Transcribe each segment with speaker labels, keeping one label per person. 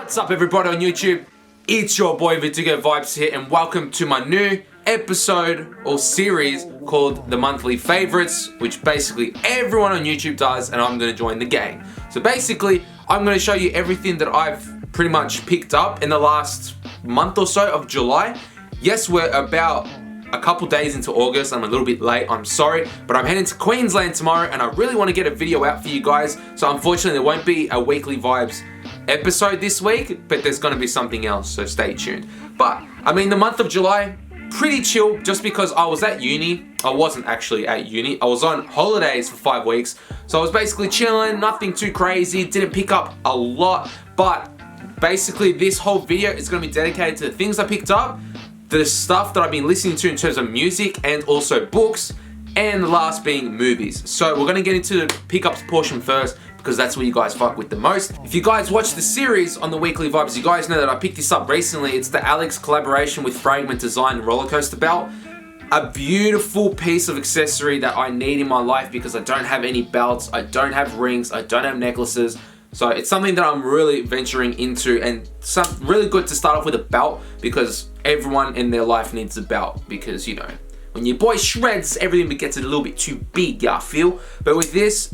Speaker 1: What's up everybody on YouTube? It's your boy VerdugoVibes here and welcome to my new episode or series called The Monthly Favorites, which basically everyone on YouTube does and I'm going to join the gang. So basically I'm going to show you everything that I've pretty much picked up in the last month or so of July. Yes, we're about a couple days into August. I'm a little bit late, I'm sorry, but I'm heading to Queensland tomorrow and I really want to get a video out for you guys. So unfortunately there won't be a weekly vibes episode this week, but there's going to be something else, so stay tuned. But I mean, the month of July, pretty chill, just because I was at uni. I wasn't actually at uni, I was on holidays for 5 weeks, so I was basically chilling, nothing too crazy, didn't pick up a lot, but basically this whole video is going to be dedicated to the things I picked up, the stuff that I've been listening to in terms of music and also books, and the last being movies. So we're going to get into the pickups portion first, because that's where you guys fuck with the most. If you guys watch the series on the weekly vibes, you guys know that I picked this up recently. It's the Alyx collaboration with Fragment designed Rollercoaster belt. A beautiful piece of accessory that I need in my life because I don't have any belts, I don't have rings, I don't have necklaces. So it's something that I'm really venturing into, and some really good to start off with a belt because everyone in their life needs a belt because, you know, when your boy shreds, everything gets a little bit too big, I feel. But with this,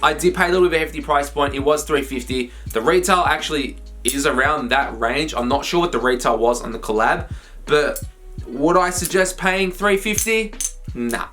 Speaker 1: I did pay a little bit of a hefty price point. It was $350. The retail actually is around that range. I'm not sure what the retail was on the collab, but would I suggest paying $350? Nah.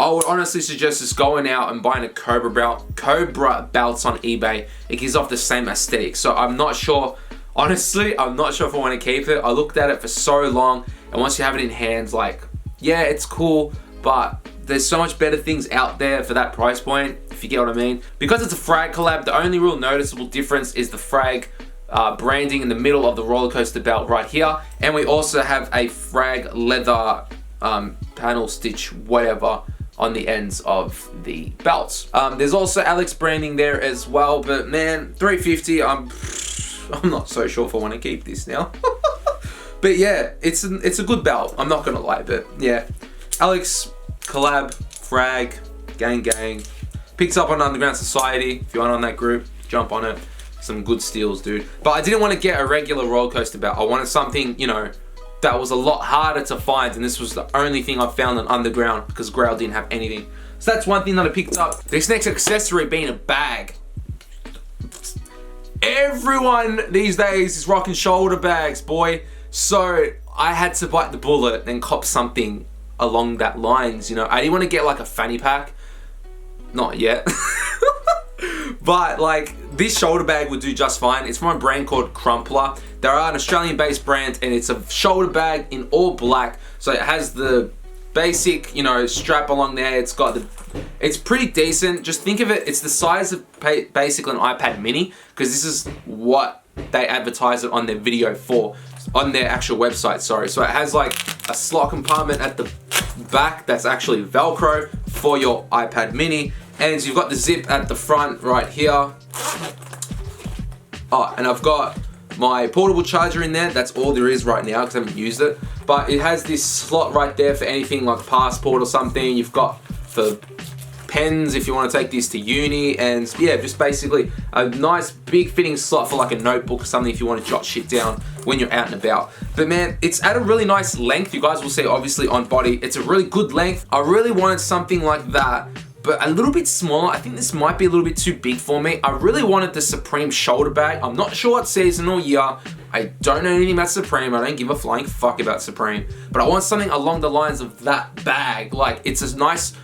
Speaker 1: I would honestly suggest just going out and buying a Cobra belts on eBay. It gives off the same aesthetic. So I'm not sure, honestly, I'm not sure if I want to keep it. I looked at it for so long, and once you have it in hands, like, yeah, it's cool, but there's so much better things out there for that price point, if you get what I mean. Because it's a Frag collab, the only real noticeable difference is the Frag branding in the middle of the Rollercoaster belt right here. And we also have a Frag leather panel stitch, whatever, on the ends of the belts. There's also Alyx branding there as well, but man, $350, I'm not so sure if I want to keep this now. But yeah, it's a good belt, I'm not gonna lie, but yeah. Alyx collab, Frag, gang. Picks up on Underground Society. If you aren't on that group, jump on it. Some good steals, dude. But I didn't want to get a regular Rollercoaster belt. I wanted something, you know, that was a lot harder to find, and this was the only thing I found on Underground because Grail didn't have anything. So that's one thing that I picked up. This next accessory being a bag. Everyone these days is rocking shoulder bags, boy. So I had to bite the bullet and cop something along that lines, you know. I didn't want to get like a fanny pack, not yet. But like, this shoulder bag would do just fine. It's from a brand called Crumpler. They're an Australian based brand, and it's a shoulder bag in all black. So it has the basic, you know, strap along there. It's got it's pretty decent. Just think of it, it's the size of basically an iPad mini, because this is what they advertise it on their video for, on their actual website, sorry. So it has like a slot compartment at the back that's actually Velcro for your iPad mini, and you've got the zip at the front right here. Oh, and I've got my portable charger in there. That's all there is right now because I haven't used it, but it has this slot right there for anything like passport or something. You've got for pens if you want to take this to uni, and yeah, just basically a nice big fitting slot for like a notebook or something if you want to jot shit down when you're out and about. But man, it's at a really nice length. You guys will see obviously on body, it's a really good length. I really wanted something like that, but a little bit smaller. I think this might be a little bit too big for me. I really wanted the Supreme shoulder bag. I'm not sure what season or year. I don't know anything about Supreme. I don't give a flying fuck about Supreme, but I want something along the lines of that bag. Like, it's nice,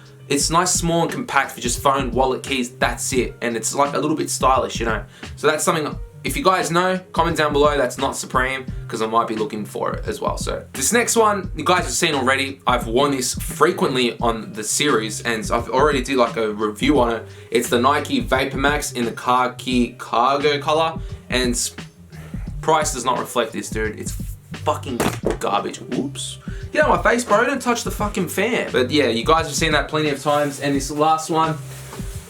Speaker 1: small and compact for just phone, wallet, keys, that's it. And it's like a little bit stylish, you know. So that's something, if you guys know, comment down below that's not Supreme, because I might be looking for it as well. So this next one, you guys have seen already. I've worn this frequently on the series, and I've already did like a review on it. It's the Nike Vapor Max in the khaki cargo color, and price does not reflect this, dude. It's fucking garbage. Whoops. Get out of my face, bro. Don't touch the fucking fan. But yeah, you guys have seen that plenty of times. And this last one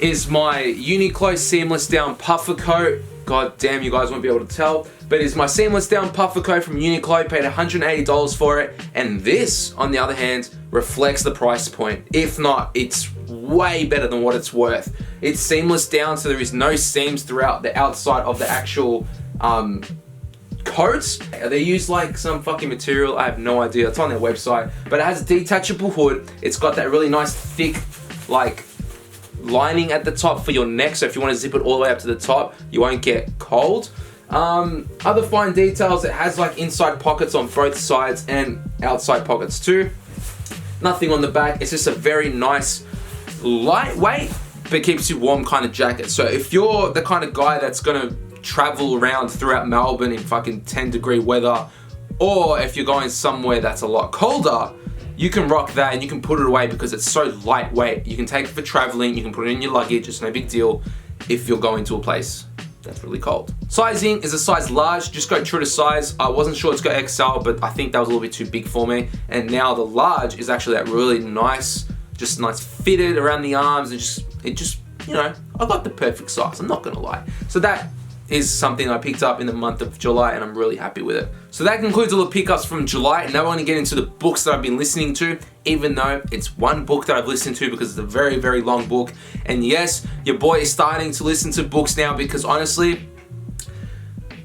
Speaker 1: is my Uniqlo seamless down puffer coat. God damn, you guys won't be able to tell, but it's my seamless down puffer coat from Uniqlo. Paid $180 for it, and this, on the other hand, reflects the price point. If not, it's way better than what it's worth. It's seamless down, so there is no seams throughout the outside of the actual coats. They use like some fucking material, I have no idea, it's on their website, but it has a detachable hood. It's got that really nice thick like lining at the top for your neck, so if you want to zip it all the way up to the top, you won't get cold. Other fine details, it has like inside pockets on both sides and outside pockets too. Nothing on the back. It's just a very nice, lightweight, but keeps you warm kind of jacket. So if you're the kind of guy that's gonna travel around throughout Melbourne in fucking 10-degree weather, or if you're going somewhere that's a lot colder, you can rock that and you can put it away because it's so lightweight. You can take it for traveling, you can put it in your luggage, it's no big deal if you're going to a place that's really cold. Sizing is a size large, just go true to size. I wasn't sure it's got XL, but I think that was a little bit too big for me. And now the large is actually that really nice, just nice fitted around the arms, and it just, you know, I got the perfect size, I'm not gonna lie. So that is something I picked up in the month of July and I'm really happy with it. So that concludes all the pickups from July. Now we're gonna get into the books that I've been listening to, even though it's one book that I've listened to because it's a very, very long book. And yes, your boy is starting to listen to books now because honestly,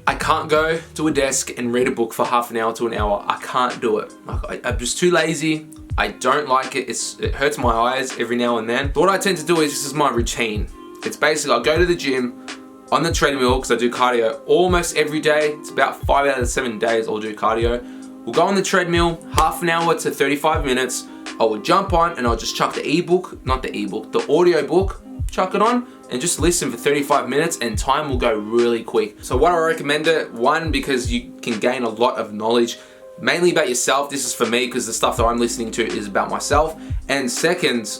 Speaker 1: I can't go to a desk and read a book for half an hour to an hour. I can't do it. I'm just too lazy. I don't like it. It hurts my eyes every now and then. But what I tend to do is, this is my routine. It's basically, I go to the gym, on the treadmill, because I do cardio almost every day. It's about 5 out of 7 days I'll do cardio. We'll go on the treadmill, half an hour to 35 minutes. I will jump on and I'll just chuck the the audiobook, chuck it on and just listen for 35 minutes and time will go really quick. So why do I recommend it? One, because you can gain a lot of knowledge, mainly about yourself. This is for me because the stuff that I'm listening to is about myself. And second,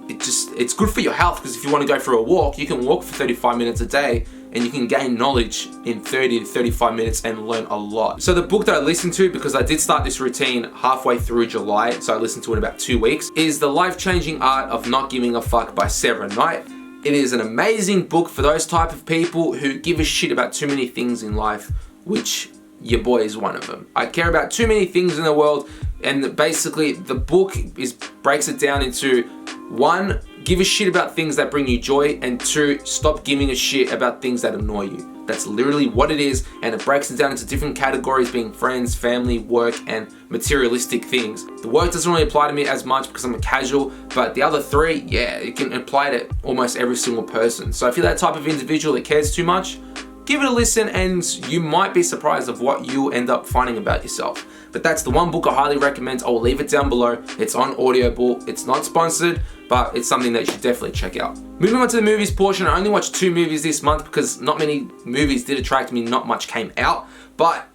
Speaker 1: it's good for your health because if you want to go for a walk, you can walk for 35 minutes a day and you can gain knowledge in 30 to 35 minutes and learn a lot. So the book that I listened to, because I did start this routine halfway through July, so I listened to it in about 2 weeks, is The Life-Changing Art of Not Giving a Fuck by Sarah Knight. It is an amazing book for those type of people who give a shit about too many things in life, which your boy is one of them. I care about too many things in the world, and basically the book breaks it down into 1, give a shit about things that bring you joy, and 2, stop giving a shit about things that annoy you. That's literally what it is, and it breaks it down into different categories, being friends, family, work, and materialistic things. The work doesn't really apply to me as much because I'm a casual, but the other 3, yeah, it can apply to almost every single person. So if you're that type of individual that cares too much, give it a listen and you might be surprised of what you end up finding about yourself. But that's the one book I highly recommend. I will leave it down below. It's on Audiobook. It's not sponsored, but it's something that you should definitely check out. Moving on to the movies portion, I only watched 2 movies this month because not many movies did attract me, not much came out. But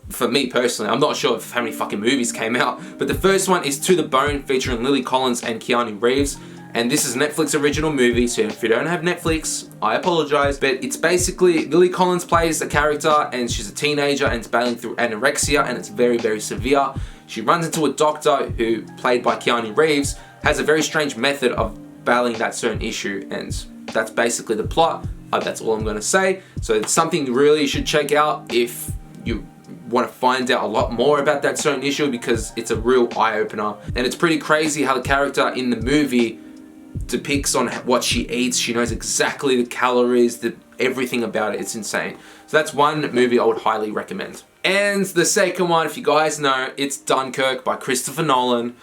Speaker 1: for me personally, I'm not sure how many fucking movies came out, but the first one is To the Bone, featuring Lily Collins and Keanu Reeves. And this is a Netflix original movie, so if you don't have Netflix, I apologize. But it's basically, Lily Collins plays a character and she's a teenager and is battling through anorexia and it's very, very severe. She runs into a doctor who, played by Keanu Reeves, has a very strange method of battling that certain issue, and that's basically the plot. That's all I'm gonna say. So it's something really you should check out if you want to find out a lot more about that certain issue, because it's a real eye-opener. And it's pretty crazy how the character in the movie depicts on what she eats. She knows exactly the calories, everything about it. It's insane. So that's one movie I would highly recommend. And the second one, if you guys know, it's Dunkirk by Christopher Nolan.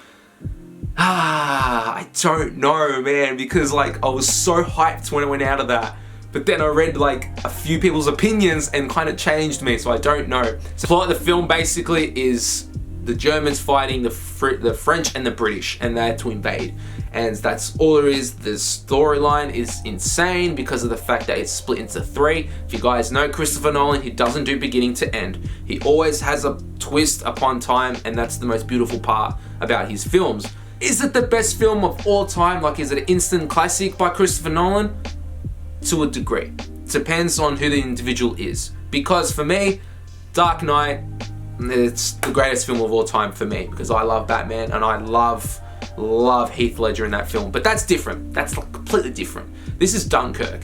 Speaker 1: I don't know, man, because like I was so hyped when I went out of that. But then I read like a few people's opinions and kind of changed me, so I don't know. So the plot of the film basically is the Germans fighting the French and the British, and they had to invade. And that's all there is. The storyline is insane because of the fact that it's split into 3. If you guys know Christopher Nolan, he doesn't do beginning to end. He always has a twist upon time, and that's the most beautiful part about his films. Is it the best film of all time? Like, is it an instant classic by Christopher Nolan? To a degree. Depends on who the individual is. Because for me, Dark Knight, it's the greatest film of all time for me, because I love Batman and I love Heath Ledger in that film. But that's different. That's like completely different. This is Dunkirk.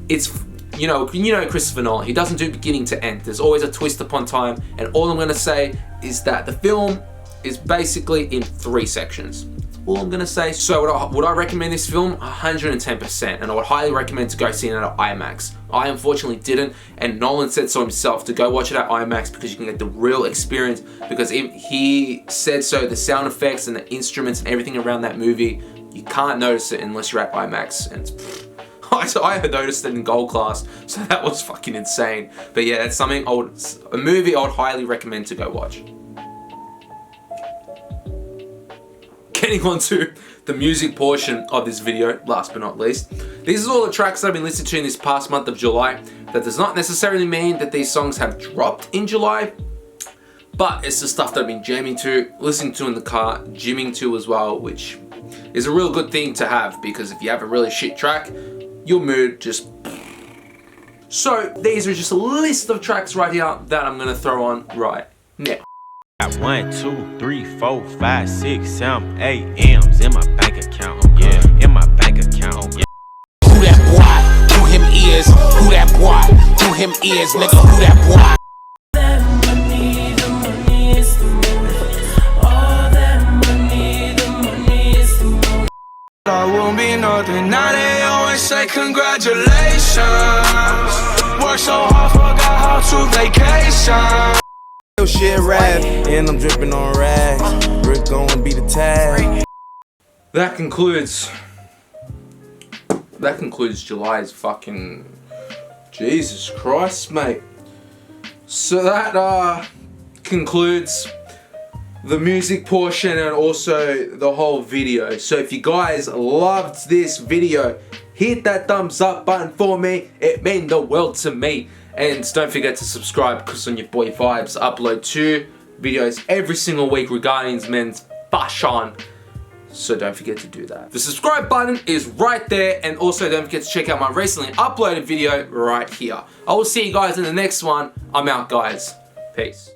Speaker 1: It's, you know Christopher Nolan, he doesn't do beginning to end. There's always a twist upon time, and all I'm gonna say is that the film is basically in 3 sections. all I'm gonna say. So would I recommend this film? 110%, and I would highly recommend to go see it at IMAX. I unfortunately didn't, and Nolan said so himself, to go watch it at IMAX because you can get the real experience, because he said so, the sound effects and the instruments and everything around that movie, you can't notice it unless you're at IMAX, and I had noticed it in gold class, so that was fucking insane. But yeah, that's something a movie I would highly recommend to go watch. Getting on to the music portion of this video, last but not least. These are all the tracks that I've been listening to in this past month of July. That does not necessarily mean that these songs have dropped in July, but it's the stuff that I've been jamming to, listening to in the car, gymming to as well, which is a real good thing to have, because if you have a really shit track, your mood just... So these are just a list of tracks right here that I'm gonna throw on right now.
Speaker 2: 1, 2, 3, 4, 5, 6, 7, 8 M's in my bank account. Yeah, in my bank account. Yeah.
Speaker 3: Who that boy? Who him is? Who that boy? Who him is? Nigga, who that boy?
Speaker 4: I won't be nothing. Now they always say congratulations. Work so hard, forgot how to vacation.
Speaker 5: Shit rap, and I'm dripping on rags. Rick gon' be the tag.
Speaker 1: That concludes July's fucking... Jesus Christ, mate. So that concludes the music portion and also the whole video. So if you guys loved this video, hit that thumbs up button for me. It means the world to me. And don't forget to subscribe, because on your boy Vibes, I upload 2 videos every single week regarding men's fashion. So don't forget to do that. The subscribe button is right there, and also don't forget to check out my recently uploaded video right here. I will see you guys in the next one. I'm out, guys. Peace.